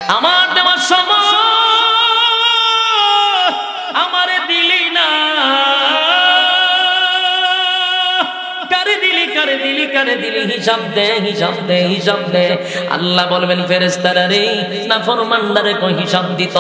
আমার দেওয়ার সময় আমারে দিলি না, কারে দিলি হিসাব দে, হিসাব দে, হিসাব দে। আল্লাহ বলবেন ফেরেশতারা রে, নাফরমানদারে কই হিসাব দিত।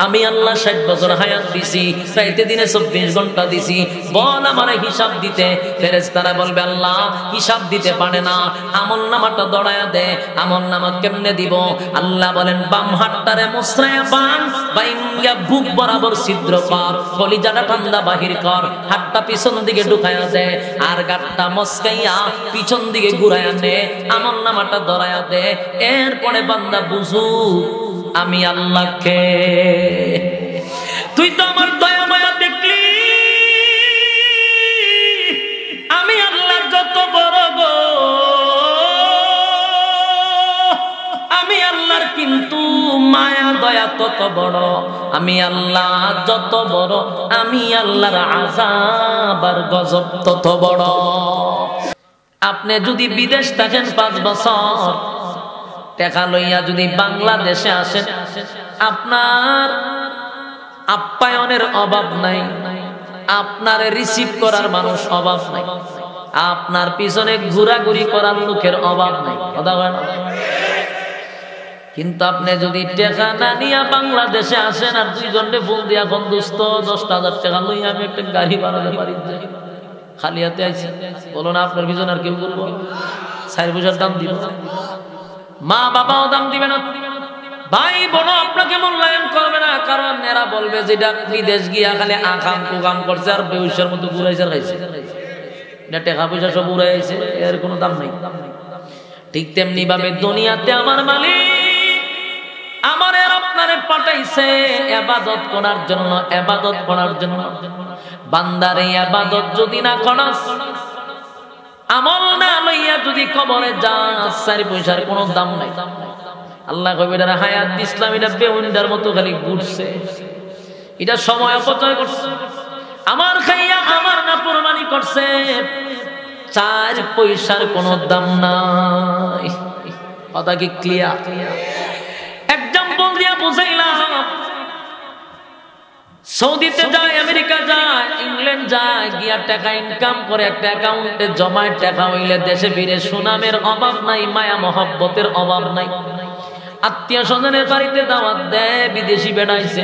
আমি আল্লাহ 60 বছর হায়াত দিছি, রাইতে দিনে 24 ঘন্টা দিছি, বল আমারে হিসাব দিতে। ফেরেশতারা বলবে আল্লাহ হিসাব দিতে পারে না, আমলনামাটা দড়ায়া দে। আমলনামা কেমনে দিব? আল্লাহ বলেন বাম হাতটারে মুছরায়া বান, বাইঙ্গা বুক বরাবর ছিদ্র কর, কলিজাটা ঠান্ডা বাহির কর, হাতটা পিছন দিকে ঢুকায়া দে, আর গাটটা মস্কাইয়া পিছন দিকে ঘুরায়া দে, আমলনামাটা দড়ায়া দে। এরপরে বান্দা বুঝু আমি আল্লাহকে। তুই তো আমার দয়া মায়া দেখলি, আমি আল্লাহর যত বড় গো, আমি আল্লাহর কিন্তু মায়া দয়া তত বড়, আমি আল্লাহ যত বড়, আমি আল্লাহর আযাব আর গজব তত বড়। আপনি যদি বিদেশ থাকেন 5 বছর, টাকা লইয়া যদি বাংলাদেশে আসেন, আপনার আপ্যায়নের অভাব নাই, আপনার রিসিভ করার মানুষ অভাব নাই, আপনার পিছনে ঘোরাঘুরি করার লোকের অভাব নাই, কথা বলেন। কিন্তু আপনি যদি টাকা না নিয়ে বাংলাদেশে আসেন আর 2 জনে ফোন দিয়া এখন দোস্ত 10,000 টাকা লইয়া আমি একটা গাড়ি বানাতে পারি, খালি হাতে আইছি, বলো না আপনার পিছনে আর কেউ বলবো 4 পয়সার দাম দিব? মা বাবাও দাম দিবে না, ভাই বোন আপনাকে মূল্যায়ন করবে না, কারণ এরা বলবে যেটা বিদেশ গিয়া খালি আকাম কুকাম করছে আর বেউসের মতো ঘুরাইছে খাইছে, এটা টাকা পয়সা সব উড়াইছে, এর কোনো দাম নাই। ঠিক তেমনি ভাবে দুনিয়াতে আমার মালিক আমারে আর আপনারে পাঠাইছে ইবাদত করার জন্য, ইবাদত করার জন্য। বান্দারে ইবাদত যদি না করস, আমল না লইয়া যদি কবরে যাস, 4 পয়সার কোনো দাম নাই। আল্লাহ কইবে এটা হায়াত ইসলাম, এটা বেউন্ডার মতো খালি ঘুরছে, এটা সময় অপচয় করছে, আমার খাইয়া আমার নাফরমানি করছে, 4 পয়সার কোনো দাম নাই। কথা কি ক্লিয়ার? এক্সাম্পল দিয়া বুঝাইলাম। সৌদিতে যায়, আমেরিকা যায়, ইংল্যান্ড যায়, গিয়া টাকা ইনকাম করে একটা অ্যাকাউন্টে জমায়, টাকা হইলে দেশে ফিরে সুনামের অভাব নাই, মায়া মহব্বতের অভাব নাই। আত্মীয় স্বজনের বাড়িতে দাওয়াত দেয়, বিদেশি বেড়াইছে,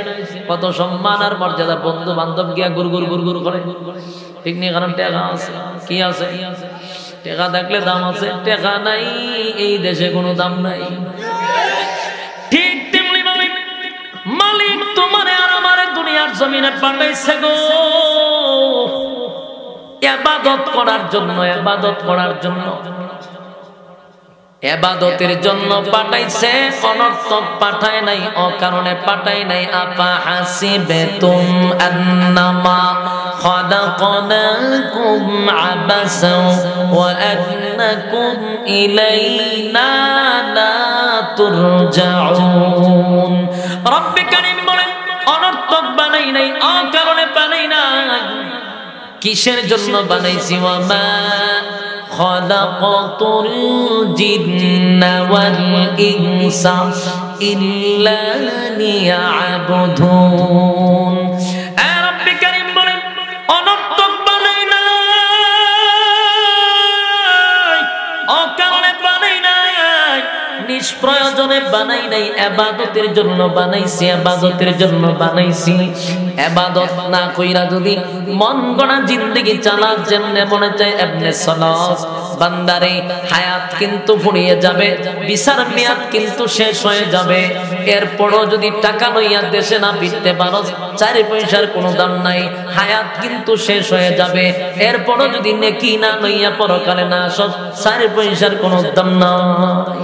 কত সম্মান আর মর্যাদা, বন্ধু বান্ধব গিয়া গুরগুর গুরগুর করে, ঠিক নেই? কারণ টাকা আছে, কি আছে? টাকা থাকলে দাম আছে, টাকা নাই এই দেশে কোনো দাম নাই। ঠিক তেমনি ভাবে মালিক তোমারে আর আমারে দুনিয়ার জমিনে পাঠাইছে গো ইবাদত করার জন্য, ইবাদত করার জন্য, ইবাদতের জন্য পাঠাইছে, অনর্থক পাঠায় নাই, অকারণে পাঠায় নাই। আফা হাসিবতুম আন্নামা খালাকনাকুম আবাসাও ওয়া আন্নাকুম ইলাইনা লা তুরজাউন। রব্বে কারীম বলেন অনর্থক বানাই নাই, অকারণে বানাই নাই। কিসের জন্য বানাইছি? ওয়া মা খালাকাতুল জিন্না ওয়াল ইনসা ইল্লা লিয়াবুদুন। রব্বে কারীম বলেন অনর্থক বানাই নাই, অকারণে বানাই নাই, নিষ্প্রয়োজনে বানাই নাই, ইবাদতের জন্য বানাইছি, ইবাদতের জন্য বানাইছি। ইবাদত না কইরা যদি মন গড়া জিন্দেগি চালা, যেমনে মনে চায় এমনে চলাস, বান্দারে হায়াত কিন্তু ফুরিয়ে যাবে, বিচার মেয়াদ কিন্তু শেষ হয়ে যাবে। এরপরও যদি টাকা লইয়া দেশে না ফিরতে পারো, 4 পয়সার কোনো দাম নাই, হায়াত কিন্তু শেষ হয়ে যাবে। এরপরও যদি নেকি না লইয়া পরকালে না আসো, 4 পয়সার কোনো দাম নাই।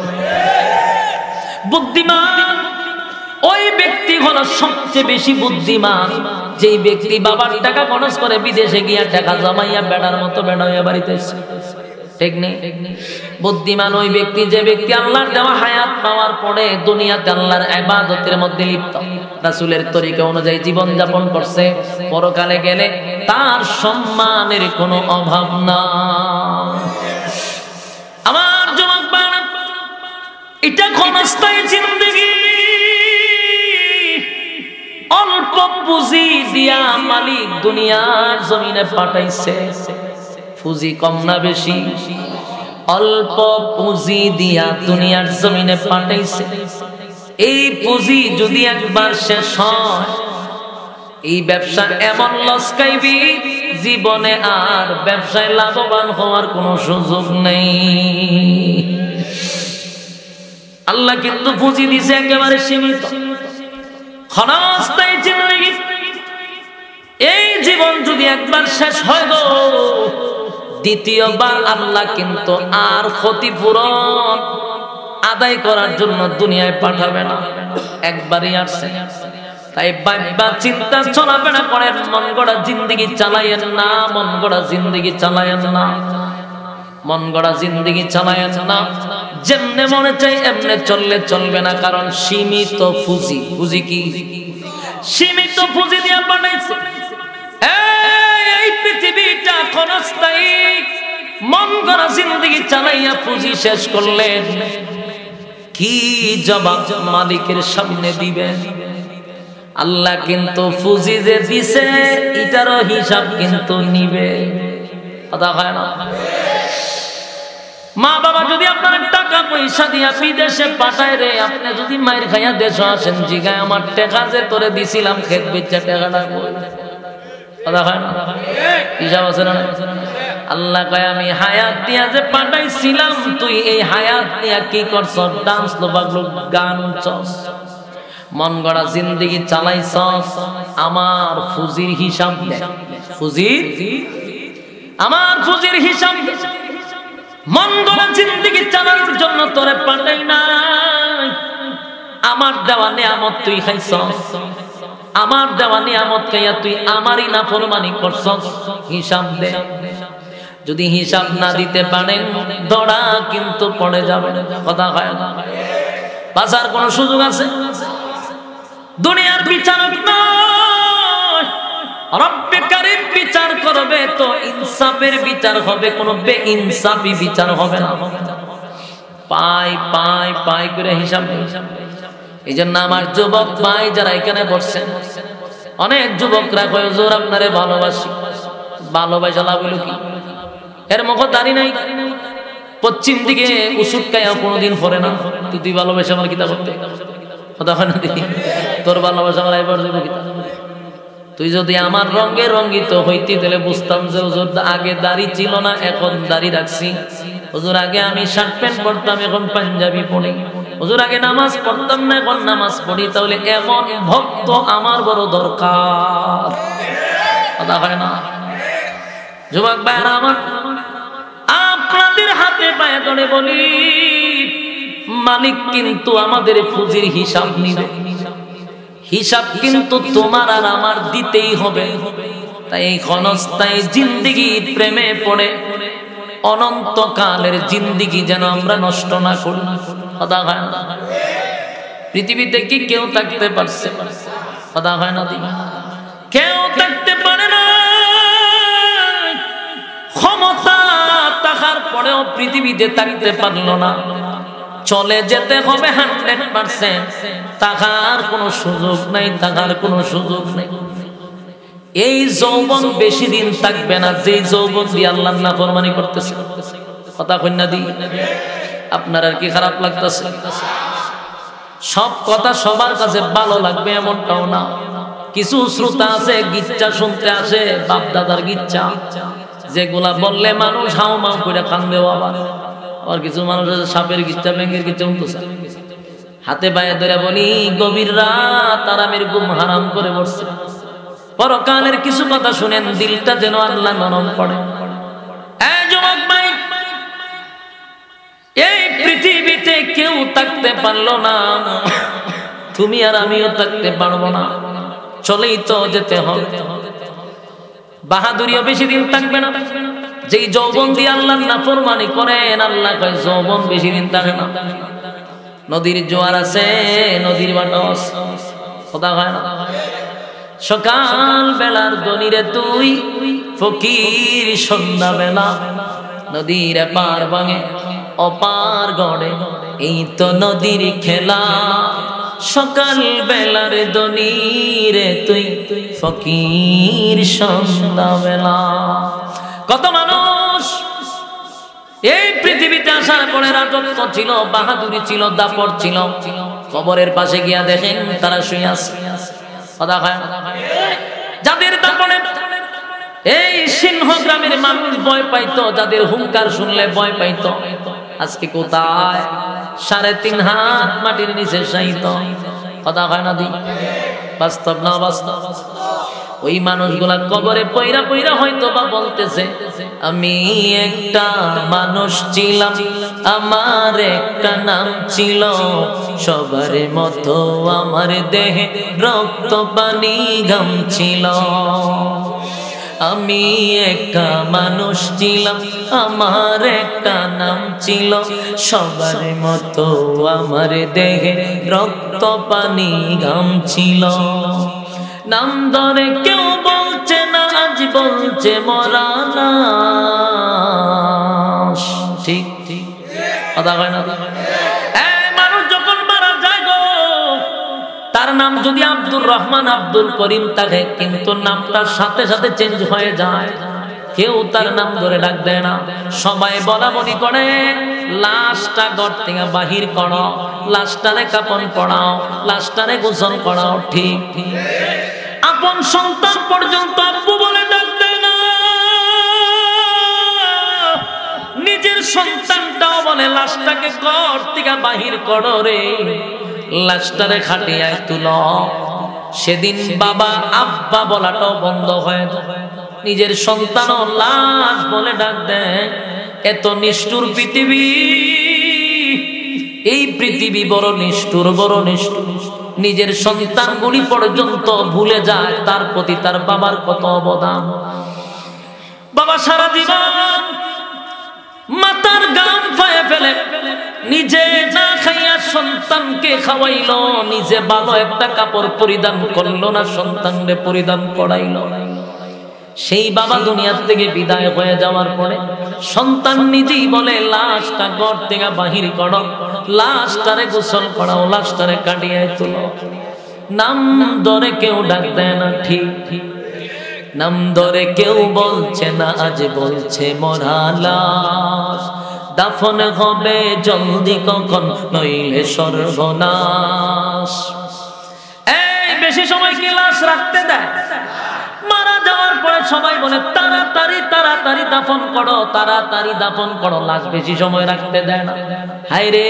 বুদ্ধিমান ওই ব্যক্তি হলো সবচেয়ে বেশি বুদ্ধিমান, যেই ব্যক্তি বাবার টাকা খরচ করে বিদেশে গিয়া টাকা জমাইয়া বেড়ার মতো বেড়া হইয়া বাড়িতে এসে, ঠিক নেই? বুদ্ধিমান ওই ব্যক্তি যে ব্যক্তি আল্লাহর দেওয়া হায়াত পাওয়ার পরে দুনিয়াতে আল্লাহর ইবাদতের মধ্যে লিপ্ত, রাসূলের তরিকা অনুযায়ী জীবন যাপন করছে, পরকালে গেলে তার সম্মানের কোনো অভাব না। আমার যুবক বাবা, এটা ক্ষণস্থায়ী জিন্দেগি, পুঁজি দিয়া মালিক দুনিয়ার জমিনে পাঠাইছে। পুঁজি কম না বেশি? অল্প পুঁজি দিয়া দুনিয়ার জমিনে পাঠাইছে। এই পুঁজি যদি একবার শেষ হয়, এই ব্যবসা এমন লস খাইবি, জীবনে আর ব্যবসায় লাভবান হওয়ার কোনো সুযোগ নেই। আল্লাহ কিন্তু পুঁজি দিছে একেবারে সীমিত, ক্ষণস্থায়ী জিন্দেগি। এই জীবন যদি একবার শেষ হয় গো, দ্বিতীয়বার আল্লাহ কিন্তু আর ক্ষতিপূরণ আদায় করার জন্য দুনিয়ায় পাঠাবে না, একবারই আসছে। তাই ভাববা চিন্তা চলাফেরা করেন, মন গড়া জিন্দেগি চালায়েন না, মন গড়া জিন্দেগি চালায়েন না, মন গড়া জিন্দেগি চালায়েন না। যেমনে মনে চাই এমনে চললে চলবে না, কারণ সীমিত পুঁজি। পুঁজি কি? সীমিত পুঁজি দিয়ে বানাইছে। এই পৃথিবীটা ক্ষণস্থায়ী, মন গড়া জিন্দেগি চালাইয়া পুঁজি শেষ করলেন, কি জবাব মালিকের সামনে দিবেন? আল্লাহ কিন্তু পুঁজি যে দিছে এটারও হিসাব কিন্তু নিবে, কথা হয় না? মা বাবা যদি আপনার টাকা পয়সা দিয়া বিদেশে পাঠায় রে, আপনি যদি মায়ের খাইয়া দেশে আসেন, জিগায় আমার টাকা যে তোরে দিছিলাম খেত বেচা টাকাটা কই? কথা হয় না? হিসাব আছে না? আল্লাহ কয় আমি হায়াত দিয়া যে পাঠাইছিলাম, তুই এই হায়াত দিয়া কি করছ? ডান্স লোবাগলো, গান চস, মন গড়া জিন্দেগি চালাইছস। আমার পুঁজির হিসাব দে, পুঁজির, আমার পুঁজির হিসাব। মন গড়া জিন্দেগি চালানোর জন্য তোরে পাঠাই নাই। আমার দেওয়া নিয়ামত তুই খাইছস, আমার দেওয়া নিয়ামত খাইয়া তুই আমারই নাফরমানি করছস, হিসাব দে। যদি হিসাব না দিতে পারেন, ধরা কিন্তু পড়ে যাবে, কথা হয় না? বাঁচার কোন সুযোগ আছে? দুনিয়ার বিচারক নয়, রব্বে কারীম বিচার করবে তো ইনসাফের বিচার হবে, কোন বেইনসাফি বিচার হবে না। পাই পাই পাই করে হিসাব। এই জন্য আমার যুবক ভাই যারা এখানে বসছেন, অনেক যুবকরা কয় হুজুর আপনারে ভালোবাসি। ভালোবাসা লাভ হলো কি? এর মুখ দাড়ি নাই, পশ্চিম দিকে উসুট খাইয়া কোনোদিন পরে না। তুই ভালোবাসা আমার কিতা করতে? কথা হয় না? তোর ভালোবাসা আমার এবার দেবো কিতা? তুই যদি আমার রঙে রঙ্গিত হইতি তাহলে বুঝতাম যে হুজুর আগে দাড়ি ছিল না, এখন দাড়ি রাখছি। হুজুর আগে আমি শার্ট প্যান্ট পরতাম, এখন পাঞ্জাবি পরি। হুজুর আগে নামাজ পড়তাম না, এখন নামাজ পড়ি। তাহলে এমন ভক্ত আমার বড় দরকার, কথা হয় না? যুবক ভাইরা আমার, আপনাদের হাতে পায়ে ধরে বলি, মালিক কিন্তু আমাদের পুঁজির হিসাব নিবে। হিসাব কিন্তু তোমার আর আমার দিতেই হবে। তাই এই ক্ষণস্থায়ী জিন্দেগি প্রেমে পড়ে অনন্তকালের জিন্দেগি যেন আমরা নষ্ট না করি, কথা হয় না? পৃথিবীতে কি কেউ থাকতে পারছে? কথা হয় না? কেউ থাকতে পারে না। ক্ষমতা থাকার পরেও পৃথিবীতে থাকতে পারলো না, চলে যেতে হবে 100%। থাকার কোনো সুযোগ নাই, থাকার কোনো সুযোগ নেই। এই যৌবন বেশি দিন থাকবে না, যে যৌবন দিয়ে আল্লাহর নাফরমানি করতেছে। কথা কইনা দি আপনার আর কি খারাপ লাগতেছে? সব কথা সবার কাছে ভালো লাগবে এমনটাও না। কিছু শ্রোতা আছে গিচ্ছা শুনতে আসে, বাপ দাদার গিচ্ছা, যেগুলা বললে মানুষ হাও মাও করে কান্দে। আবার কিছু মানুষ আছে সাপের গিচ্ছা, ব্যাঙের গিচ্ছা উঠতেছে, হাতে পায়ে ধরে বলি গভীর রাত আরামের ঘুম হারাম করে বসছে। পরকালের কিছু কথা শুনেন, দিলটা যেন আল্লাহ নরম করে। যুবক ভাই, এই পৃথিবীতে কেউ থাকতে পারলো না, তুমি আর আমিও থাকতে পারবো না, চলেই তো যেতে হবে। বাহাদুরিও বেশি দিন থাকবে না। যেই যৌবন দিয়ে আল্লাহর নাফরমানি করেন, আল্লাহ কয় যৌবন বেশি দিন থাকে না। নদীর জোয়ার আছে, নদীর বাটস, কথা হয় না? সকাল বেলার দনিরে তুই ফকির, সন্ধ্যা বেলা নদীর পার ভাঙে অপার গড়ে, এই তো নদীর খেলা। সকাল বেলার দনি রে তুই ফকির সন্ধ্যাবেলা। কত মানুষ এই পৃথিবীতে আসার পরে রাজত্ব ছিল, বাহাদুরি ছিল, দাপট ছিল, কবরের পাশে গিয়া দেখেন তারা শুয়ে আছে। কথা হয় যাদের দাপটে এই সিংহ গ্রামের মানুষ ভয় পাইতো, যাদের হুঙ্কার শুনলে ভয় পাইতো, আজকে কোথায়? ৩.৫ হাত মাটির নিচে শায়িত। কথা হয় না দি? বাস্তব না বাস্তব? ওই মানুষগুলা কবরে পয়রা পয়রা হয়তো বা বলতেছে, আমি একটা মানুষ ছিলাম, আমার একটা নাম ছিল, সবার মতো আমার দেহে রক্ত পানি ঘাম ছিল। আমি একটা মানুষ ছিলাম, আমার একটা নাম ছিল, সবার মতো আমার দেহে রক্ত পানি ঘাম ছিল। নাম ধরে কেউ বলছে না, আজ বলছে মরা লাশ। ঠিক ঠিক কথা হয় না? মানুষ যখন মারা যায় গো, তার নাম যদি আব্দুর রহমান, আব্দুল করিম থাকে, কিন্তু নামটার সাথে সাথে চেঞ্জ হয়ে যায়। কেউ তার নাম ধরে ডাক দেয় না। সবাই বলা বলি করে, লাশটা ঘর থেকে বাহির করো, লাশটারে কাপন পড়াও, লাশটারে গোসল করাও। ঠিক ঠিক আপন সন্তান পর্যন্ত আব্বু বলে ডাক দেয় না, নিজের সন্তানটাও বলে লাশটাকে ঘর থেকে বাহির করো রে, লাশটারে খাটিয়ায় তুলো। সেদিন বাবা আব্বা বলাটাও বন্ধ হয়ে যায়, নিজের সন্তানও লাশ বলে ডাক দেয়। এত নিষ্ঠুর পৃথিবী, এই পৃথিবী বড় নিষ্ঠুর, বড় নিষ্ঠুর। নিজের সন্তানগুলি পর্যন্ত ভুলে যায় তার প্রতি তার বাবার কত অবদান। বাবা সারা জীবন মাথার গাম পায়ে ফেলে নিজে না খাইয়া সন্তানকে খাওয়াইলো, নিজে ভালো একটা কাপড় পরিধান করলো না, সন্তানকে পরিধান করাইলো। সেই বাবা দুনিয়ার থেকে বিদায় হয়ে যাওয়ার পরে সন্তান নিজেই বলে, লাশটা ঘর থেকে বাহির করো, লাশটারে গোসল করাও, লাশটারে কাটিয়ে তুলো। নাম ধরে কেউ ডাক দেয় না। ঠিক ঠিক নাম ধরে কেউ বলছে না, আজ বলছে মরা লাশ। দাফন হবে জলদি কখন, নইলে সর্বনাশ। এই বেশি সময় কি লাশ রাখতে দেয়? মারা যাওয়ার পরে সবাই বলে তাড়াতাড়ি তাড়াতাড়ি দাফন করো, তাড়াতাড়ি দাফন করো, লাশ বেশি সময় রাখতে দেয় না। হায় রে,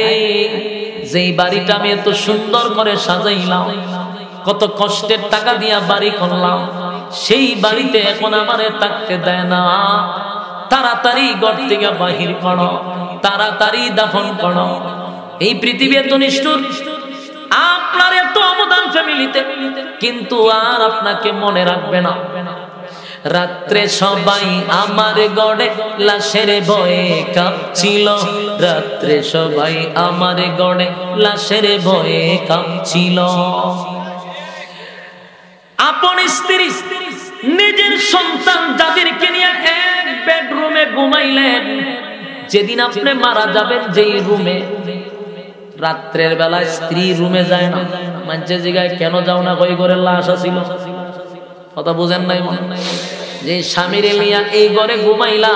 যেই বাড়িটা আমি এত সুন্দর করে সাজাইলাম, কত কষ্টের টাকা দিয়া বাড়ি করলাম, সেই বাড়িতে এখন আমারে থাকতে দেয় না। তাড়াতাড়ি ঘর থেকে বাহির করো, তাড়াতাড়ি দাফন করো। এই পৃথিবী এত নিষ্ঠুর, আপনার এত অবদান ফ্যামিলিতে, কিন্তু আর আপনাকে মনে রাখবে না। রাত্রে সবাই আমার গড়ে লাশের ভয়ে কাঁপছিল, রাত্রে সবাই আমার গড়ে লাশের ভয়ে কাঁপছিল। আপন স্ত্রী, নিজের সন্তান, যাদেরকে নিয়ে এক বেডরুমে ঘুমাইলেন, যেদিন আপনি মারা যাবেন যেই রুমে, রাত্রের বেলায় স্ত্রী রুমে যায় না। মানুষের জায়গায় কেন যাও না, কই ঘরে লাশ আছিল? কথা বুঝেন নাই? যে স্বামীর লিয়া এই ঘরে ঘুমাইলা,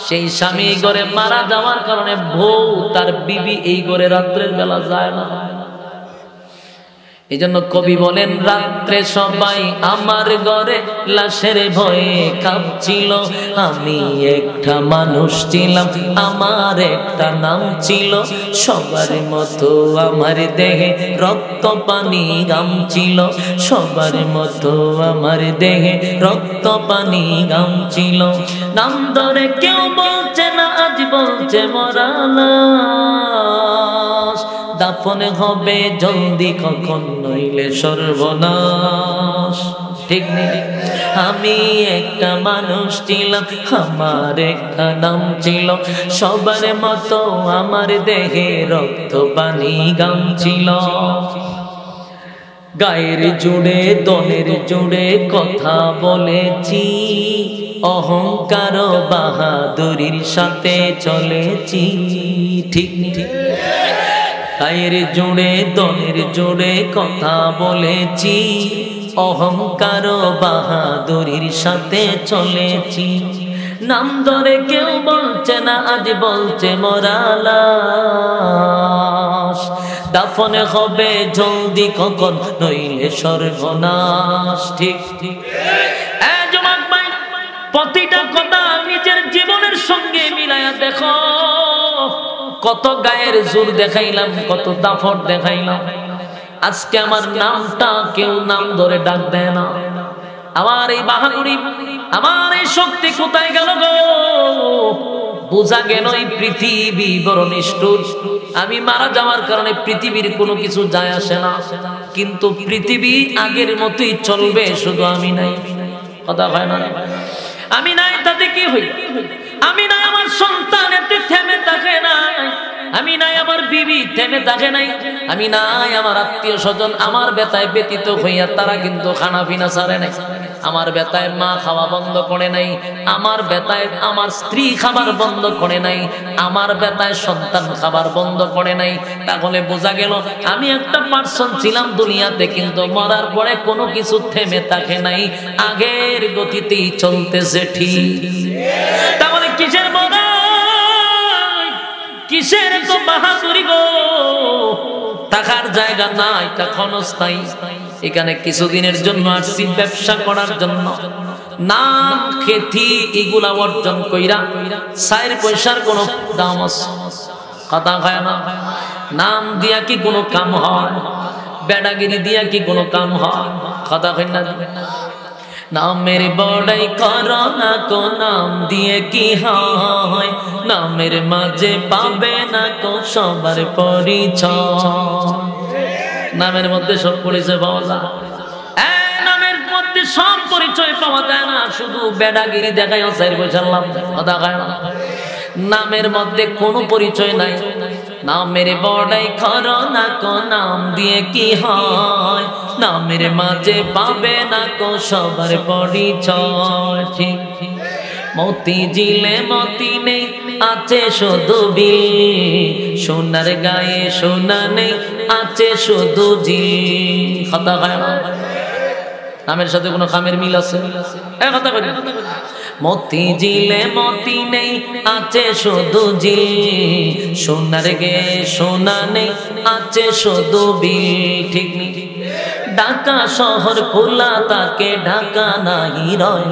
সেই স্বামী ঘরে মারা যাওয়ার কারণে বউ তার বিবি এই ঘরে রাত্রের বেলা যায় না। এই জন্য কবি বলেন, রাত্রে সবাই আমার ঘরে লাশের ভয়ে কাঁপছিল, আমি একটা মানুষ ছিলাম, আমার একটা নাম ছিল, সবার মতো আমার দেহে রক্ত পানি ঘাম ছিল, সবার মতো আমার দেহে রক্ত পানি ঘাম ছিল। নাম ধরে কেউ বলছে না, আজ বলছে মরা লাশ। দাফন হবে জলদি কখন, নইলে সর্বনাশ। ঠিক নেই? আমি একটা মানুষ ছিলাম, আমার একটা নাম ছিল, সবার মতো আমার দেহে রক্ত পানি ঘাম ছিল। গায়ের জুড়ে দলের জুড়ে কথা বলেছি, অহংকার বাহাদুরির সাথে চলেছি। ঠিক ঠিক গায়ের জোড়ে দলের জোড়ে কথা বলেছি, অহংকার বাহাদুরির সাথে চলেছি। নাম ধরে কেউ বলছে না, আজ বলছে মরালাস। দাফনে হবে জলদি কখন, নইলে সর্বনাশ। ঠিক ঠিক যুবক ভাই, প্রতিটা কথা নিজের জীবনের সঙ্গে মিলায়া দেখো। কত গায়ের জোর দেখাইলাম, কত দাফট দেখাইলাম, আজকে আমার নামটা কেউ নাম ধরে ডাক দেয় না। আমার এই বাহাদুরি, আমার এই শক্তি কোথায় গেল গো? বোঝা গেল এই পৃথিবী বড় নিষ্ঠুর। আমি মারা যাওয়ার কারণে পৃথিবীর কোনো কিছু যায় আসে না, কিন্তু পৃথিবী আগের মতোই চলবে, শুধু আমি নাই। কথা হয় না? আমি নাই তাতে কি হই? আমি নাই আমার সন্তান এতে থেমে থাকে নাই, আমি নাই আমার বিবি থেমে থাকে নাই, আমি নাই আমার আত্মীয় স্বজন আমার ব্যথায় ব্যতীত হইয়া তারা কিন্তু খানা পিনা ছাড়ে নাই। আমার ব্যথায় মা খাওয়া বন্ধ করে নাই, আমার ব্যথায় আমার স্ত্রী খাবার বন্ধ করে নাই, আমার ব্যথায় সন্তান খাবার বন্ধ করে নাই। তাহলে বোঝা গেল আমি একটা পার্সন ছিলাম দুনিয়াতে, কিন্তু মরার পরে কোনো কিছু থেমে থাকে নাই, আগের গতিতেই চলতেছে। ঠিক তাহলে কিসের মরা, কিসের তো বাহাদুরি গো? থাকার জায়গা নাই, এটা ক্ষণস্থায়ী। এখানে কিছুদিনের জন্য আসছি ব্যবসা করার জন্য, নাম খ্যাতি এগুলা অর্জন কইরা 4 পয়সার কোনো দাম আছে? কথা হয় না? নাম দিয়া কি কোনো কাম হয়? বেড়াগিরি দিয়া কি কোনো কাম হয়? কথা হয় না? নামের বড়াই করো না কো, নাম দিয়ে কি হয়? নামের মাঝে পাবে না কো সবার পরিচয়। নামের মধ্যে সব পরিচয় পাওয়া যায়, নামের মধ্যে সব পরিচয় পাওয়া যায় না, শুধু বেড়াগিরি দেখায় 4 পয়সার লাভ। কথা হয় না? নামের মধ্যে কোনো পরিচয় নাই। নামের বড়াই করো না কো, নাম দিয়ে কি হয়? নামের মাঝে পাবে না কো সবার পরিচয়। ঠিক মতি ঝিলে মতি নেই, আছে শুধু বিল, সোনার গায়ে সোনা নেই, আছে শুধু ঝিল। কথা হয় না? নামের সাথে কোনো খামের মিল আছে? কথা বলি, মতি ঝিলে মতি নেই, আছে শুধু ঝিল, সোনার গায়ে সোনা নেই, আছে শুধু বিল। ঠিক নেই? ঢাকা শহর খোলা তাকে ঢাকা নাই রয়,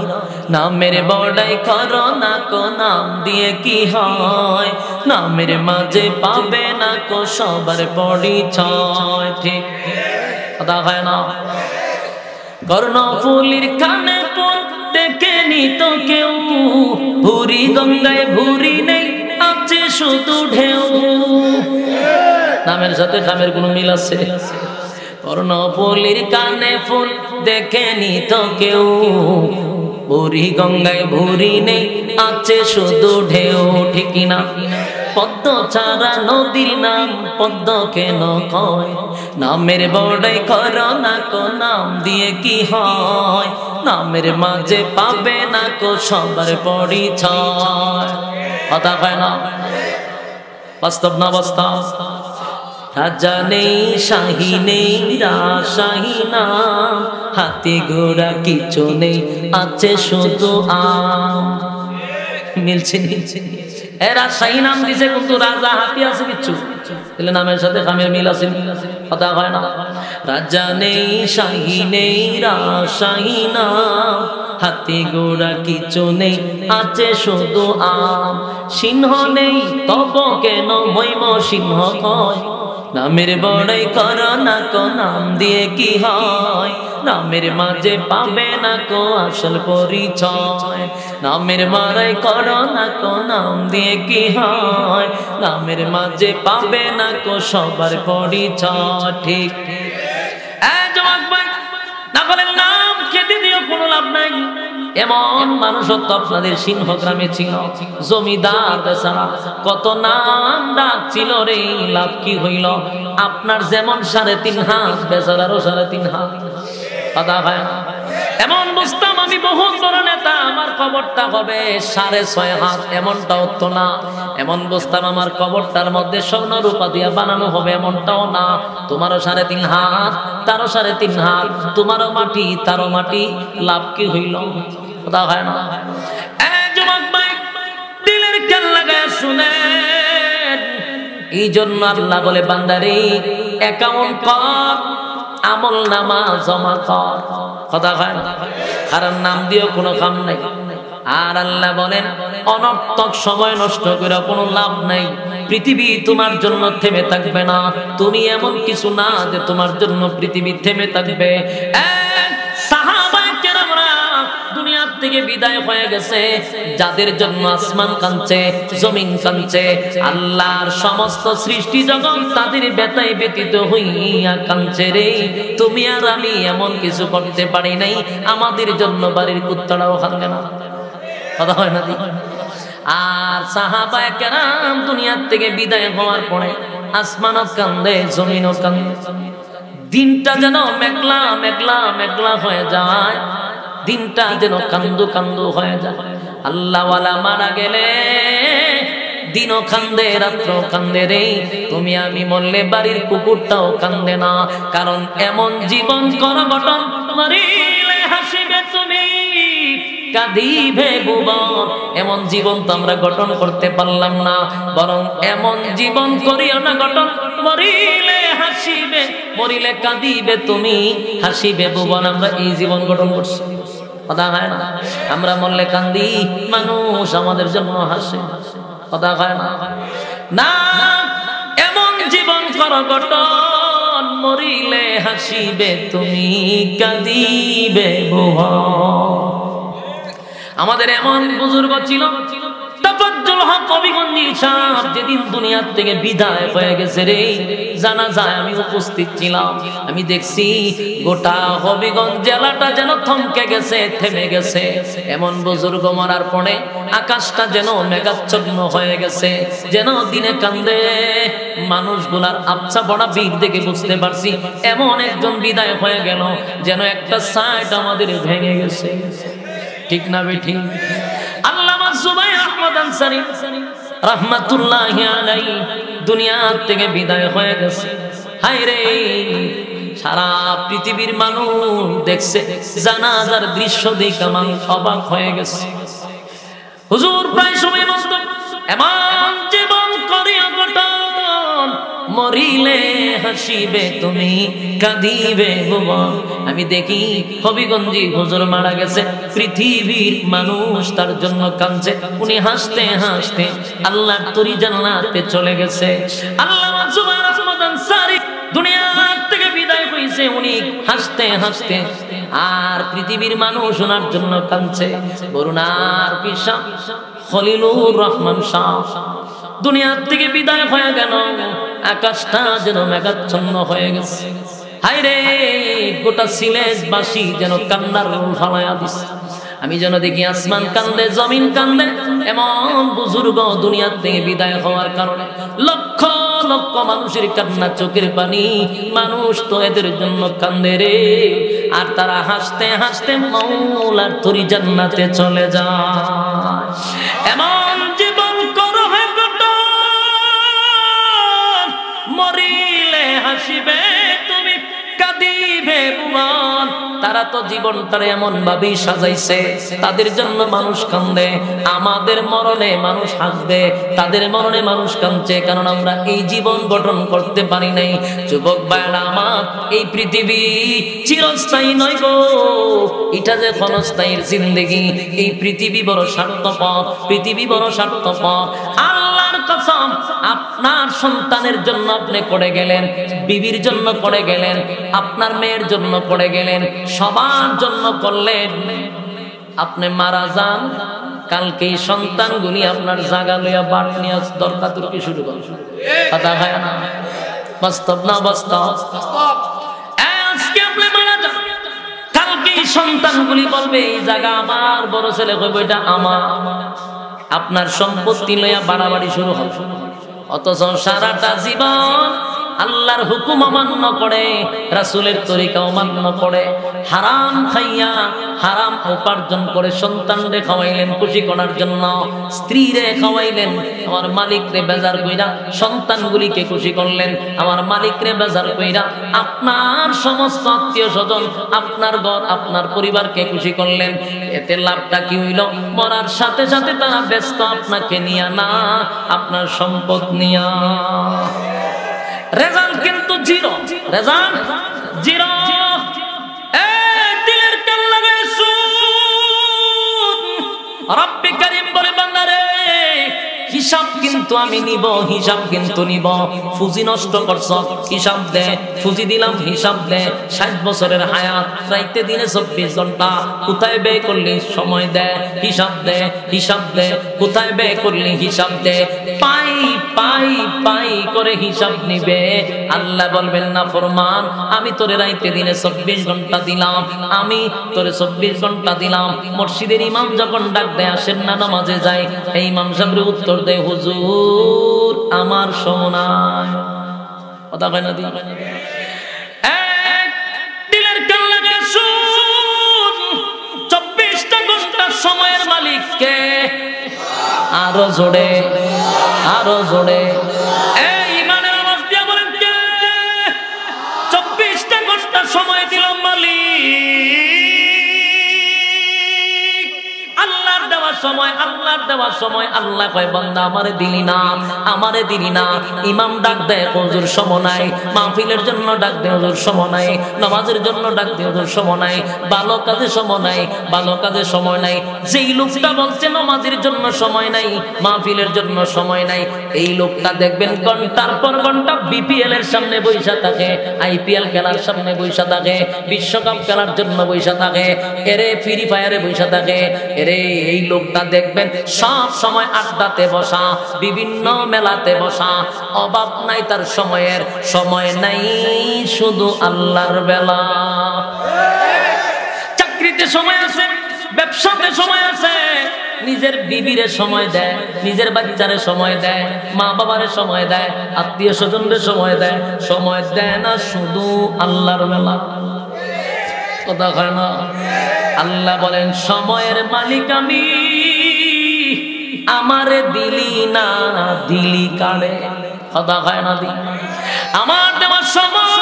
নামের বড়াই করো না কো, নাম দিয়ে কি হয়? নামের মাঝে পাবে না কো সবার পরিচয়। ঠিক কথা হয় না? কর্ণফুলির কানে ফুল দেখেনি তো কেউ, ভুরি গঙ্গায় ভুরি নেই, আছে শুধু ঢেউ। নামের সাথে কামের কোনো মিল আছে? কর্ণফুলির কানে ফুল দেখেনি তো কেউ, ভুরি গঙ্গায় ভুরি নেই, আছে শুধু ঢেউ। ঠিক না? পদ্ম ছাড়া নদীর নাম পদ্ম কেন কয়? নামের বড়াই করো না কো, নাম দিয়ে কি হয়? নামের মাঝে পাবে না কো সবার পরিচয়। কথা হয় না? বাস্তব না বাস্তব? রাজা নেই শাহী নেই রাজশাহী নাম, হাতি ঘোড়া কিছু নেই, আছে শুধু আম। মিলছে মিলছে? এরা শাহী নাম দিছে, কিন্তু রাজা হাতি আছে কিচ্ছু? তাহলে নামের সাথে খামের মিল আছে? কথা হয় না? রাজা নেই শাহী নেই রাজশাহী নাম, হাতি ঘোড়া কিছু নেই, আছে শুধু আম। সিংহ নেই তব কেন মহিম সিংহ কয়? নামের বড়াই করো না কো, নাম দিয়ে কি হয়? নামের মাঝে পাবে না কো আসল পরিচয়। নামের বড়াই করো না কো, নাম দিয়ে কি হয়? নামের মাঝে পাবে না কো সবার পরিচয়। ঠিক জবাব ভাই, না বলেন নাম খেতে দিও কোনো লাভ নাই। এমন মানুষত্ব আপনাদের সিংহ গ্রামে ছিল, জমিদার বেচারা কত নাম ডাক ছিল রে, লাভ কি হইল? আপনার যেমন 3.5 হাত, বেচারারও 3.5 হাত। কথা হয় না? এমন বুঝতাম আমি বহুত বড় নেতা, আমার কবরটা হবে 6.5 হাত, এমনটাও তো না। এমন বুঝতাম আমার কবরটার মধ্যে স্বর্ণ রূপা দিয়া বানানো হবে, এমনটাও না। তোমারও 3.5 হাত, তারও 3.5 হাত, তোমারও মাটি তারও মাটি, লাভ কি হইল? কথা হয় না? যুবক ভাই, দিলের কান লাগায় শুনেন। এই জন্য আল্লাহ বলে, বান্দারে অ্যাকাউন্ট কর, আমল নামা জমা কর। কথা হয় না? কারণ নাম দিয়েও কোনো কাম নাই। আর আল্লাহ বলেন, অনর্থক সময় নষ্ট করে কোনো লাভ নাই। পৃথিবী তোমার জন্য থেমে থাকবে না। তুমি এমন কিছু না যে তোমার জন্য পৃথিবী থেমে থাকবে। সাহাবায়ে কেরামরা দুনিয়ার থেকে বিদায় হয়ে গেছে, যাদের জন্য আসমান কাঁদছে, জমিন কাঁদছে, আল্লাহর সমস্ত সৃষ্টি জগৎ তাদের ব্যথায় ব্যতীত হইয়া কাঁদছে। রে তুমি আর আমি এমন কিছু করতে পারি নাই, আমাদের জন্য বাড়ির কুত্তাটাও কাঁদে না। কথা হয় না? আর সাহাবায়ে কেরাম দুনিয়ার থেকে বিদায় হওয়ার পরে আসমানও কান্দে, জমিনও কান্দে। দিনটা যেন মেঘলা মেঘলা মেঘলা হয়ে যায়, দিনটা যেন কান্দু কান্দু হয়ে যায়। আল্লাহওয়ালা মারা গেলে দিনও কান্দে, রাত্র কান্দে। রে তুমি আমি মরলে বাড়ির কুকুরটাও কান্দে না। কারণ এমন জীবন কর গঠন, মরিলে হাসিবে তুমি, কাঁদিবে ভুবন। এমন জীবন তো আমরা গঠন করতে পারলাম না, বরং এমন জীবন করিও না গঠন, মরিলে হাসিবে, মরিলে কাঁদিবে তুমি, হাসিবে ভুবন। আমরা এই জীবন গঠন করছি। কথা হয় না? আমরা মরলে কান্দি, মানুষ আমাদের জন্য হাসে। কথা হয় না? না, এমন জীবন কর গঠন, মরিলে হাসিবে তুমি, কাঁদিবে ভুবন। আমাদের এমন বুজুর্গ ছিল, তাফাজ্জুল হক হবিগঞ্জি সাহেব, যেদিন দুনিয়ার থেকে বিদায় হয়ে গেছে, রে জানাজায় আমি উপস্থিত ছিলাম। আমি দেখছি গোটা হবিগঞ্জ জেলাটা যেন থমকে গেছে, থেমে গেছে। এমন বুজুর্গ মরার পরে আকাশটা যেন মেঘাচ্ছন্ন হয়ে গেছে, যেন দিনে কান্দে মানুষগুলার আবছা বড়া ভিড় দেখে বুঝতে পারছি এমন একজন বিদায় হয়ে গেল, যেন একটা সাইড আমাদের ভেঙে গেছে। ঠিক না বেঠিক? আল্লামা জুবাইর আহমদ আনসারী রাহমাতুল্লাহি আলাইহি দুনিয়া থেকে বিদায় হয়ে গেছে। হায় রে, সারা পৃথিবীর মানুষ দেখছে, জানাজার দৃশ্য দেখে মানুষ অবাক হয়ে গেছে। হুজুর প্রায় সময় বলতো, এমন জীবন করিও গঠন, মরিলে হাসিবে তুমি, কাঁদিবে ভুবন। আমি দেখি হবিগঞ্জি হুজুর মারা গেছে, পৃথিবীর মানুষ তার জন্য কাঁদছে। উনি হাসতে হাসতে আল্লাহর তরি জান্নাতে চলে গেছে। আল্লামা জুবাইর আহমদ আনসারী দুনিয়া থেকে বিদায় হইছে, উনি হাসতে হাসতে, আর পৃথিবীর মানুষ ওনার জন্য কাঁদছে। বরুণার পিসা খলিলুর রহমান শাহ দুনিয়ার থেকে বিদায় হয়ে গেল, আকাশটা যেন মেঘাচ্ছন্ন হয়ে গেছে। হায় রে, গোটা সিলেটবাসী যেন কান্নার রোল ফালায়া দিছে। আমি যেন দেখি আসমান কান্দে, জমিন কান্দে। এমন বুজুর্গ দুনিয়ার থেকে বিদায় হওয়ার কারণে লক্ষ লক্ষ মানুষের কান্না, চোখের পানি। মানুষ তো এদের জন্য কান্দে রে, আর তারা হাসতে হাসতে মাওলার তরি জান্নাতে চলে যায়। এমন জীবন করো হে গঠন, মরিলে হাসিবে তুমি, কাঁদিবে ভুবন। তারা তো জীবনটারে এমন ভাবেই সাজাইছে, তাদের জন্য মানুষ কান্দে। আমাদের মরণে মানুষ হাসবে, তাদের মরণে মানুষ কাঁদছে, কারণ আমরা এই জীবন গঠন করতে পারি নাই। যুবক ভাইরা আমার, এই পৃথিবী চিরস্থায়ী নয় গো, এটা যে ক্ষণস্থায়ীর জিন্দেগি। এই পৃথিবী বড় স্বার্থপর, পৃথিবী বড় স্বার্থপর। আল্লাহর কসম, আপনার সন্তানের জন্য আপনি করে গেলেন, বিবির জন্য করে গেলেন, আপনার মেয়ের জন্য করে গেলেন, সবার জন্য করলেন। আপনি মারা যান, কালকে সন্তানগুলি আপনার জায়গা লইয়া বাট নিয়ে দরকার তুরকি শুরু করবে। কথা হয় না? বাস্তব না বাস্তব? আজকে আপনি মারা যান, কালকে সন্তানগুলি বলবে এই জায়গা আমার, বড় ছেলে কইবে এটা আমার। আপনার সম্পত্তি লইয়া বাড়াবাড়ি শুরু হবে। অথচ সারাটা জীবন আল্লাহর হুকুম অমান্য করে, রাসূলের তরিকা অমান্য করে, হারাম খাইয়া হারাম উপার্জন করে সন্তানরে খাওয়াইলেন খুশি করার জন্য, স্ত্রীরে খাওয়াইলেন, আমার মালিকরে বেজার কইরা সন্তানগুলিকে খুশি করলেন, আমার মালিকরে বেজার কইরা আপনার সমস্ত আত্মীয় স্বজন, আপনার ঘর, আপনার পরিবারকে খুশি করলেন। এতে লাভটা কি হইল? মরার সাথে সাথে তারা ব্যস্ত আপনাকে নিয়া না, আপনার সম্পদ নিয়া। রেজাল্ট কিন্তু জিরো, রেজাল্ট জিরো। দিলের কাল্লারে সুদ। রব্বে কারীম বলে বান্দারে হিসাব কিন্তু আমি নিব, হিসাব কিন্তু নিব। ফুজি নষ্ট করছ, হিসাব দে। ফুজি দিলাম, হিসাব দে। 60 বছরের হায়াত, রাইতে দিনে 24 ঘন্টা, কোথায় ব্যয় করলি? সময় দে, হিসাব দে, হিসাব দে। কোথায় ব্যয় করলি? হিসাব দে। পাই পাই পাই করে হিসাব নিবে। আল্লাহ বলবেন না ফরমান, আমি তোরে রাইতে দিনে 24 ঘন্টা দিলাম, আমি তোরে 24 ঘন্টা দিলাম। মসজিদের ইমাম যখন ডাক দেয় আসেন না নামাজে যায়, এই ইমাম সাহেবের উত্তর দেয় হুজুর আমার সময়। কথা কয় না দি? দিলের কাল্লাকে সুদ। 24টা ঘন্টা সময়ের মালিককে। আরো জোরে, আরো জোরে। এই ইমানের আওয়াজ দিয়া বলেন কে? 24টা ঘন্টা সময় দিল মালিক। আল্লাহর দেওয়ার সময়, আল্লাহর দেওয়ার সময় আল্লাহ কয় বান্দা আমারে দিলি না, আমারে দিলি না। ইমাম ডাক দেয় হুজুর সময় নাই, মাহফিলের জন্য ডাক দেয় হুজুর সময় নাই, নামাজের জন্য ডাক দেয় হুজুর সময় নাই, ভালো কাজে সময় নাই, ভালো কাজে সময় নাই। যেই লোকটা বলছে নামাজের জন্য সময় নাই, মাহফিলের জন্য সময় নাই, এই লোকটা দেখবেন ঘন্টার পর ঘন্টা বিপিএল এর সামনে বইসা থাকে, আইপিএল খেলার সামনে বইসা থাকে, বিশ্বকাপ খেলার জন্য বইসা থাকে, এরে ফ্রি ফায়ারে বইসা থাকে। এরে এই লোকটা দেখবেন সব সময় আড্ডাতে বসা, বিভিন্ন মেলাতে বসা, অভাব নাই তার সময়ের, সময় নাই শুধু আল্লাহর বেলা। চাকরিতে সময় আছে, ব্যবসাতে সময় আছে, নিজের বিবিরে সময় দেয়, নিজের বাচ্চারে সময় দেয়, মা বাবারে সময় দেয়, আত্মীয় স্বজনরে সময় দেয়, সময় দেয় না শুধু আল্লাহর বেলা। কথা হয় না? আল্লাহ বলেন সময়ের মালিক আমি, আমারে দিলি না দিলি কারে? কথা হয় না দি? আমার দেওয়ার সময়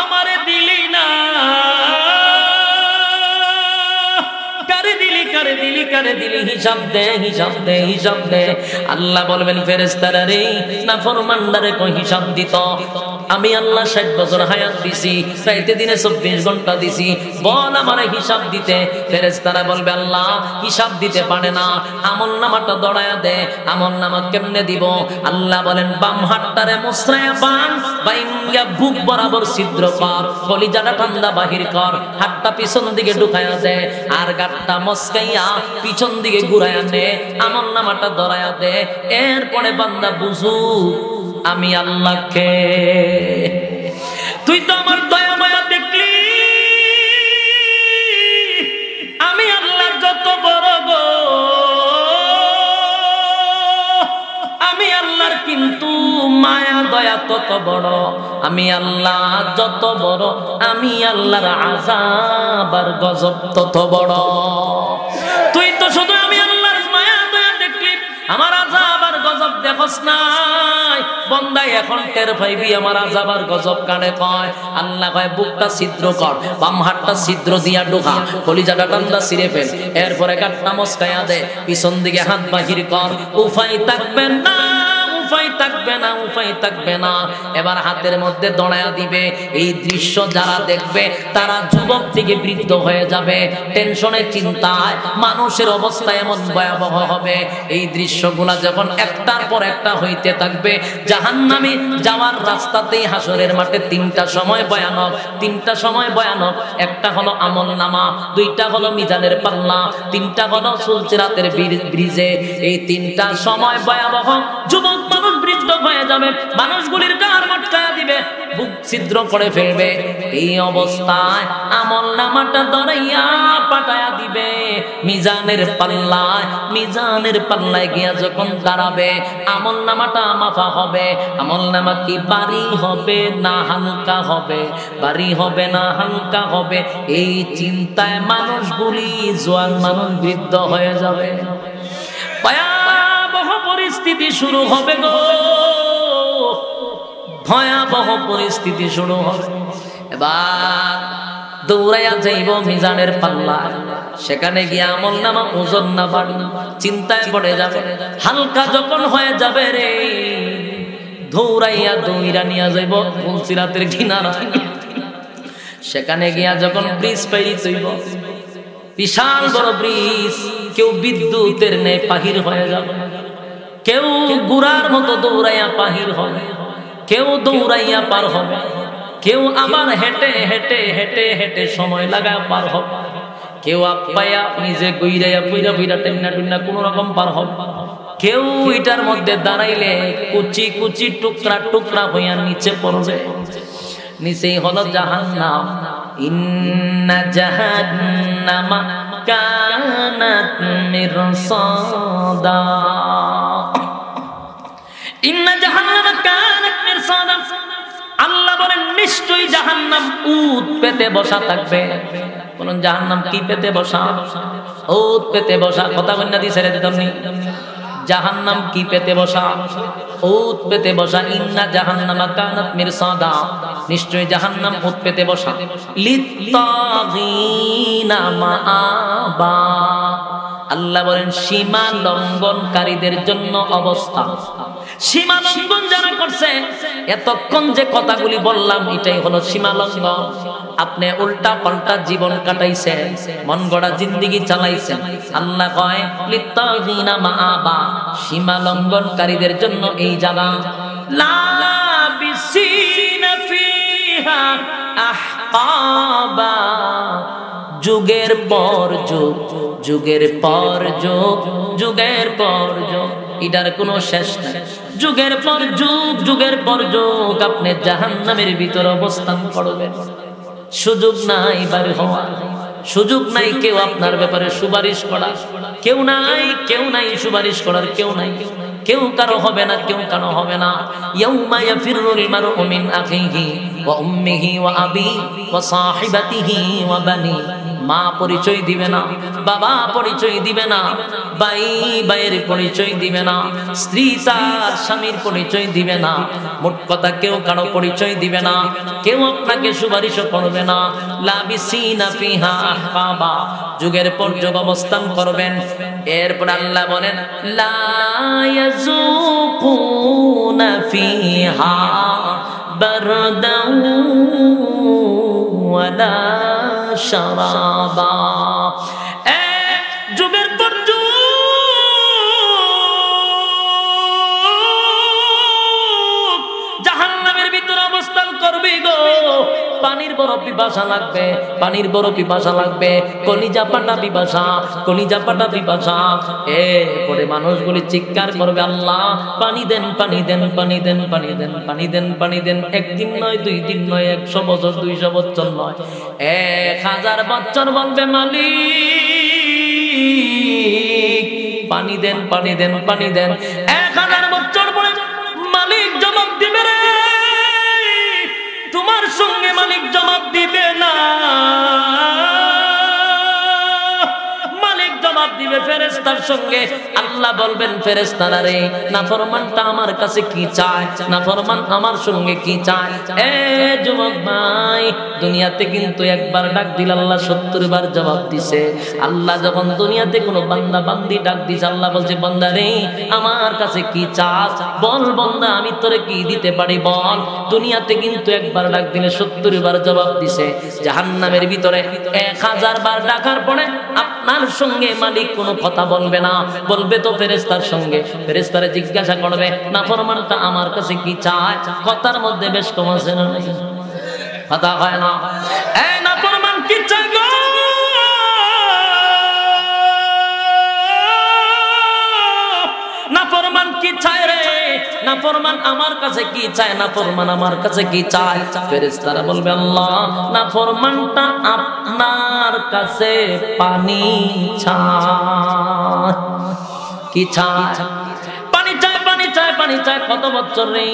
আমারে দিলি না, কারে দিলি কারে দিলি কারে দিলি? হিসাব দে, হিসাব দে, হিসাব দে। আল্লাহ বলবেন ফেরেশতারা রে নাফরমানদারে কই হিসাব দিত? আমি আল্লাহ 60 বছর হায়াত দিছি, রাইতে দিনে 24 ঘন্টা দিছি, বল আমারে হিসাব দিতে। ফেরেশতারা বলবে আল্লাহ হিসাব দিতে পারে না, আমলনামাটা দড়ায়া দে। আমলনামা কেমনে দিব? আল্লাহ বলেন বাম হাতটারে মুছরায়া বান, বাইঙ্গা বুক বরাবর ছিদ্র কর, কলিজাটা ঠান্ডা বাহির কর, হাতটা পিছন দিকে ঢুকায়া দে, আর গাটটা মস্কাইয়া পিছন দিকে ঘুরায়া নে, আমলনামাটা দড়ায়া দে। এরপরে বান্দা বুঝু আমি আল্লাহকে। তুই তো আমার দয়া মায়া দেখলি, আমি আল্লাহর যত বড় গো, আমি আল্লাহর কিন্তু মায়া দয়া তত বড়, আমি আল্লাহ যত বড়, আমি আল্লাহর আযাব আর গজব তত বড়। তুই তো শুধু আমি আল্লাহর মায়া দয়া দেখলি, আমার আযাব আর গজব দেখছ নাই। বন্দাই এখন টের পাইবি আমার আযাব আর গজব কানে কয়। আল্লাহ কয় বুকটা ছিদ্র কর, বাম হাতটা ছিদ্র দিয়া ঢোকা, কলিজাটা ঠান্ডা ছিঁড়ে ফেল, এরপরে গাটটা মস্কায়া দে, পিছন দিকে হাত বাহির কর। উপায় থাকবে না, উপায় থাকবে না, উপায় থাকবে না। এবার হাতের মধ্যে দড়ায়া দিবে। এই দৃশ্য যারা দেখবে তারা যুবক থেকে বৃদ্ধ হয়ে যাবে। টেনশনে চিন্তায় মানুষের অবস্থা এমন ভয়াবহ হবে। এই দৃশ্যগুলা যখন একটার পর একটা হইতে থাকবে, জাহান্নামে যাওয়ার রাস্তাতেই হাসরের মাঠে 3টা সময় ভয়ানক, 3টা সময় ভয়ানক। একটা হলো আমলনামা, 2টা হলো মিজানের পাল্লা, 3টা হলো সুলসিরাতের ব্রিজে। এই 3টা সময় ভয়াবহ। যুবক মানুষ বৃদ্ধ হয়ে যাবে, মানুষগুলির গার মটকায়া দিবে, বুক ছিদ্র করে ফেলবে। এই অবস্থায় আমলনামাটা ধরাইয়া পাঠায়া দিবে মিজানের পাল্লায় গিয়া যখন দাঁড়াবে আমলনামাটা মাফা হবে। আমলনামা কি ভারী হবে না হালকা হবে, ভারী হবে না হালকা হবে, এই চিন্তায় মানুষগুলি জোয়ান মানুষ বৃদ্ধ হয়ে যাবে। ভয়াবহ পরিস্থিতি শুরু হবে গো, ভয়াবহ পরিস্থিতি শুরু হবে। এবার দৌড়াইয়া যাইব মিজানের পাল্লা, সেখানে গিয়ে আমলনামা ওজন না বাড়ি, চিন্তায় পড়ে যাবে। হালকা যখন হয়ে যাবে রে, দৌড়াইয়া নিয়ে যাইব ফুলসিরাতের কিনারা। সেখানে গিয়া যখন ব্রিজ পাই যাইব, বিশাল বড় ব্রিজ, কেউ বিদ্যুতের নেই পাহির হয়ে যাবে, কেউ গুড়ার মতো দৌড়াইয়া পাহির হবে, কেউ দৌড়াইয়া পার হবে, কেউ আবার হেঁটে হেঁটে হেঁটে হেঁটে সময় লাগায় পার হবে, কেউ আপাইয়া নিজে গুইরাইয়া পুইরা পুইরা টেন্না টুন্না কোন রকম পার হবে, কেউ এটার মধ্যে দাঁড়াইলে কুচি কুচি টুকরা টুকরা হইয়া নিচে পড়বে। নিচেই হলো জাহান্নাম। ইন্না জাহান্নামা কানাত মিরসাদা, ইন্না জাহান্নামা কানাত মিরসাদা। আল্লাহ বলেন নিশ্চয়ই জাহান্নাম উট পেতে বসা থাকবে। বলুন জাহান্নাম কি পেতে বসা? উট পেতে বসা। কথা বন্যা দিয়ে ছেড়ে দিতাম নি। জাহান্নাম কি পেতে বসা? উট পেতে বসা। ইন্না জাহান্নামা কানাত মিরসাদা, নিশ্চয়ই জাহান্নাম উট পেতে বসা। লিত্তাগিনা মাআবা, আল্লাহ বলেন সীমা লঙ্ঘনকারীদের জন্য অবস্থা। সীমা লঙ্ঘন যারা করছে, এতক্ষণ যে কথাগুলি বললাম এটাই হলো সীমা লঙ্ঘন। আপনি উল্টা পাল্টা জীবন কাটাইছেন, মন গড়া জিন্দেগি চালাইছেন। আল্লাহ কয় লিত্তাগিনা মাআবা, সীমা লঙ্ঘনকারীদের জন্য এই জায়গা। লাবিসিনা ফিহা আহকাবা, যুগের পর যুগ, যুগের পর যুগ, যুগের পর যুগ, এটার কোনো শেষ নাই। যুগের পর যুগ, যুগের পর যুগ আপনি জাহান্নামের ভিতর অবস্থান করবেন। সুযোগ নাই বাইরে হওয়ার, সুযোগ নাই কেউ আপনার ব্যাপারে সুপারিশ করা, কেউ নাই, কেউ নাই সুপারিশ করার, কেউ নাই, কেউ কারো হবে না, কেউ কারো হবে না। ইয়াউমা ইয়াফিরুল মারউ মিন আখিহি ওয়া উম্মিহি ওয়া আবি ওয়া সাহিবাতিহি ওয়া বানি। মা পরিচয় দিবে না, বাবা পরিচয় দিবে না, ভাই ভাইয়ের পরিচয় দিবে না, স্ত্রী তার স্বামীর পরিচয় দিবে না, মোট কথা কেউ কারো পরিচয় দিবে না, কেউ আপনাকে সুপারিশও করবে না। লাবিসিনা ফিহা আহকাবা, যুগের পর যুগ অবস্থান করবেন। এরপর আল্লাহ বলেন লা ইয়াযুকুনা ফিহা বারদান ওয়ালা শারাবা। যুগের পর যুগ জাহান্নামের ভিতরে অবস্থান করবে গো। পানির বড় পিপাসা লাগবে, পানির বড় পিপাসা লাগবে, কলিজা পাটা পিপাসা, কলিজা পাটা পিপাসা। এরপরে মানুষগুলি চিৎকার করবে আল্লাহ পানি দেন, পানি দেন, পানি দেন, পানি দেন, পানি দেন, পানি দেন। একদিন নয়, 2 দিন নয়, 100 বছর, 200 বছর নয়, 1000 বছর বলবে মালিক পানি দেন, পানি দেন, পানি দেন। 1000 বছর পরে মালিক জবাব দিবে রে, তোমার সঙ্গে মালিক জবাব দিবে না, মালিক জবাব দিবে ফেরেশতার সঙ্গে। আল্লাহ বলবেন ফেরেশতারা রে, নাফরমানটা আমার কাছে কি চায়, নাফরমান আমার সঙ্গে কি চায়? এ যুবক ভাই, দুনিয়াতে কিন্তু একবার ডাক দিলে আল্লাহ 70 বার জবাব দিছে। আল্লাহ যখন দুনিয়াতে কোনো বান্দা বান্দি ডাক দিছে, আল্লাহ বলছে বান্দা রে আমার কাছে কি চাস, বল বান্দা আমি তোরে কি দিতে পারি বল। দুনিয়াতে কিন্তু একবার ডাক দিলে 70 বার জবাব দিছে। জাহান্নামের ভিতরে 1000 বার ডাকার পরে আপনার সঙ্গে মালিক কোনো কথা বলবে না, বলবে তো ফেরেশতার সঙ্গে। ফেরেশতারে জিজ্ঞাসা করবে নাফরমানটা আমার কাছে কি চায়। কথার মধ্যে বেশ কম আছে না, কথা হয় না। এই নাফরমান কি চায় গো? নাফরমান কি চায় রে? নাফরমান আমার কাছে কি চায়, নাফরমান আমার কাছে কি চায়? ফেরেশতারা বলবে আল্লাহ নাফরমানটা আপনার কাছে পানি চায়। কি চায়? পানি চায়, পানি চায়, পানি চায়। কত বছর রে?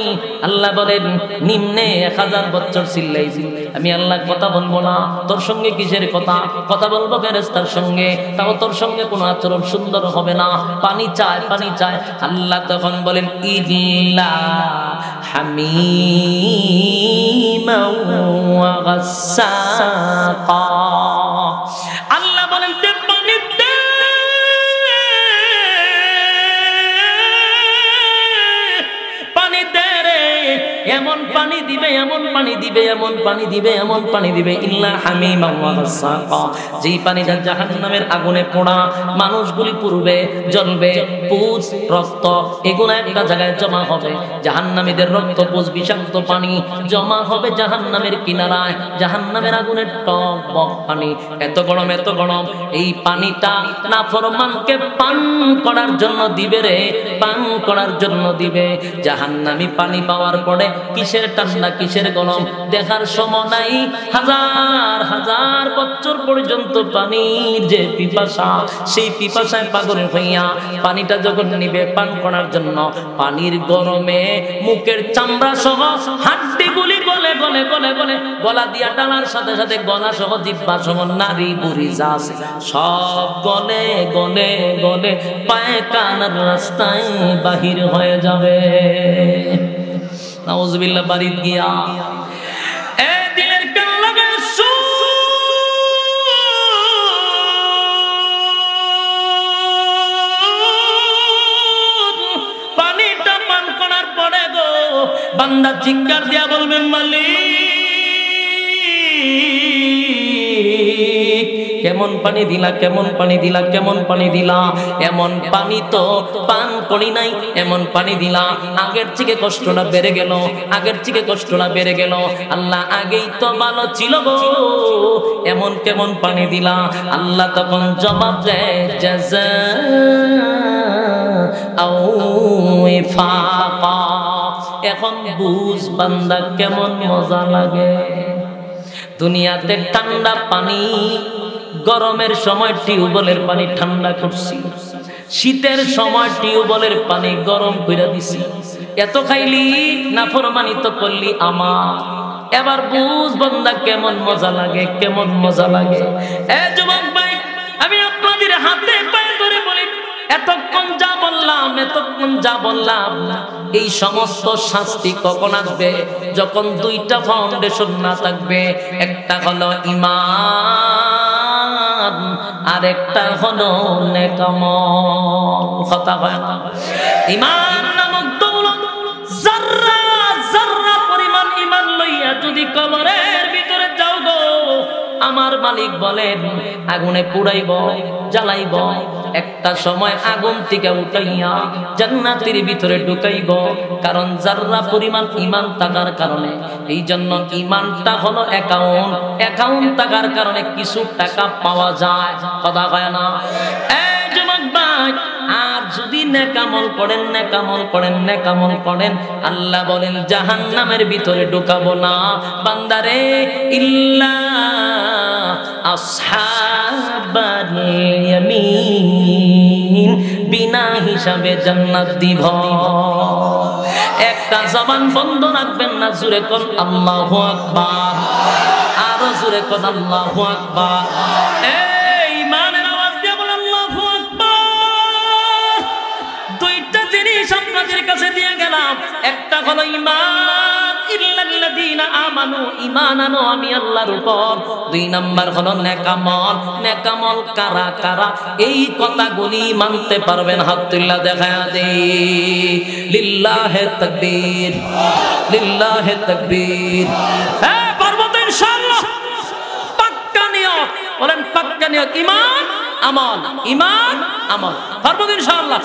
আল্লাহ বলেন নিম্নে 1000 বছর চিল্লাইছি আমি আল্লাহ কথা বলবো না। তোর সঙ্গে কিসের কথা? কথা বলবো ফেরেশতার সঙ্গে, তাও তোর সঙ্গে কোনো আচরণ সুন্দর হবে না। পানি চায়, পানি চায়। আল্লাহ তখন বলেন ইল্লা হামিমা ওয়া গাসসাকা। আল্লাহ বলেন দে পানি দে, পানি দে রে। এমন পানি দিবে, এমন পানি দিবে, এমন পানি দিবে, এমন পানি দিবে। ইল্লা হামিমা ওয়া গাসসাকা। যেই পানিটা জাহান্নামের আগুনে পোড়া মানুষগুলি পুড়বে, জ্বলবে, পুজ রক্ত এগুলো একটা জায়গায় জমা হবে। জাহান্নামীদের রক্ত পুজ বিষাক্ত পানি জমা হবে জাহান্নামের কিনারায়। জাহান্নামের আগুনের টক বক পানি, এত গরম, এত গরম। এই পানিটা নাফরমানকে পান করার জন্য দিবে রে, পান করার জন্য দিবে। জাহান্নামী পানি পাওয়ার পরে কিসের ঠান্ডা, কিসের গরম দেখার সময় নাই। হাজার হাজার বছর পর্যন্ত পানির যে পিপাসা, সেই পিপাসায় পাগল হইয়া পানিটা যখন নিবে পান করার জন্য, পানির গরমে মুখের চামড়া সহ হাড্ডিগুলি গলে গলে গলে গলে, গলা দিয়া টানার সাথে সাথে গলা সহ জিহ্বা সহ নারী বুড়ি যা আছে সব গলে গলে গলে পায়খানার রাস্তায় বাহির হয়ে যাবে। নাউজুবিল্লাহ। বাড়িতে গিয়া এ দিলের কান লাগে পানিটা পান করার পরে গো বান্দা চিৎকার দিয়া বলবে মালিক কেমন পানি দিলা, কেমন পানি দিলা, কেমন পানি দিলা। এমন পানি তো পান করি নাই, এমন পানি দিলা। আগের থেকে কষ্টটা বেড়ে গেল, আগের থেকে কষ্টটা বেড়ে গেল। আল্লাহ আগেই তো ভালো ছিল গো, এমন কেমন পানি দিলা। আল্লাহ তখন জবাব দেয় জাযাআও ওয়াফাকা। এখন বুঝ বান্দা কেমন মজা লাগে। দুনিয়াতে ঠান্ডা পানি, গরমের সময় টিউবওয়েলের পানি ঠান্ডা করছি, শীতের সময় টিউবওয়েলের পানি গরম করে দিছি। এত খাইলি নাফরমানি তো করলি আমার। এবার বুঝ বান্দা কেমন মজা লাগে, কেমন মজা লাগে। এ যুবক ভাই, আমি আপনাদের হাতে পায়ে ধরে বলি এতক্ষণ যা বললাম, এতক্ষণ যা বললাম, এই সমস্ত শাস্তি কখন আসবে? যখন দুইটা ফাউন্ডেশন না থাকবে। একটা হলো ঈমান, আর একটা হলো নেকামল। কথা হয় না? ঈমান নামক দৌলত, যাররা যাররা পরিমাণ ঈমান লইয়া যদি কবরের ভিতরে যাও গো, আমার মালিক বলেন আগুনে পুড়াইব, জ্বালাইব, একটা সময় আগুন থেকে উঠাইয়া জান্নাতের ভিতরে ঢুকাইব। কারণ যাররা পরিমাণ ঈমান থাকার কারণে, এই জন্য ঈমানটা হলো অ্যাকাউন্ট, অ্যাকাউন্ট থাকার কারণে কিছু টাকা পাওয়া যায়। কথা হয় না? এই যুবক ভাই, আর যদি নেকামল করেন, নেকামল করেন, নেকামল করেন, আল্লাহ বলেন জাহান্নামের ভিতরে ঢুকাবো না বান্দারে, ইল্লা আসহাবাল ইয়ামিন, বিনা হিসাবে জান্নাত দিব। একটা জবান বন্ধ রাখবেন না। জোরে কোন আল্লাহু আকবার, আরো জোরে কোন আল্লাহু আকবার। এই ইমানের আওয়াজ দিয়ে বল আল্লাহু আকবার। দুইটা জিনিস আপনাদের কাছে দিয়ে গেলাম। একটা হলো ঈমান, ইল্লাল্লাযীনা আমানু, ঈমান আনো আমি আল্লাহর উপর। দুই নাম্বার হলো নেকামল। নেকামল কারা কারা? এই কথাগুলি মানতে পারবেন হাত তুল্লা দেখায়া দে। লিল্লাহে তাকবীর, লিল্লাহে তাকবীর। হ্যাঁ পারবো তো ইনশাআল্লাহ। পাক্কা নিয়ত, বলেন পাক্কা নিয়ত। ঈমান আমল, ঈমান আমল। পারবো তো ইনশাআল্লাহ।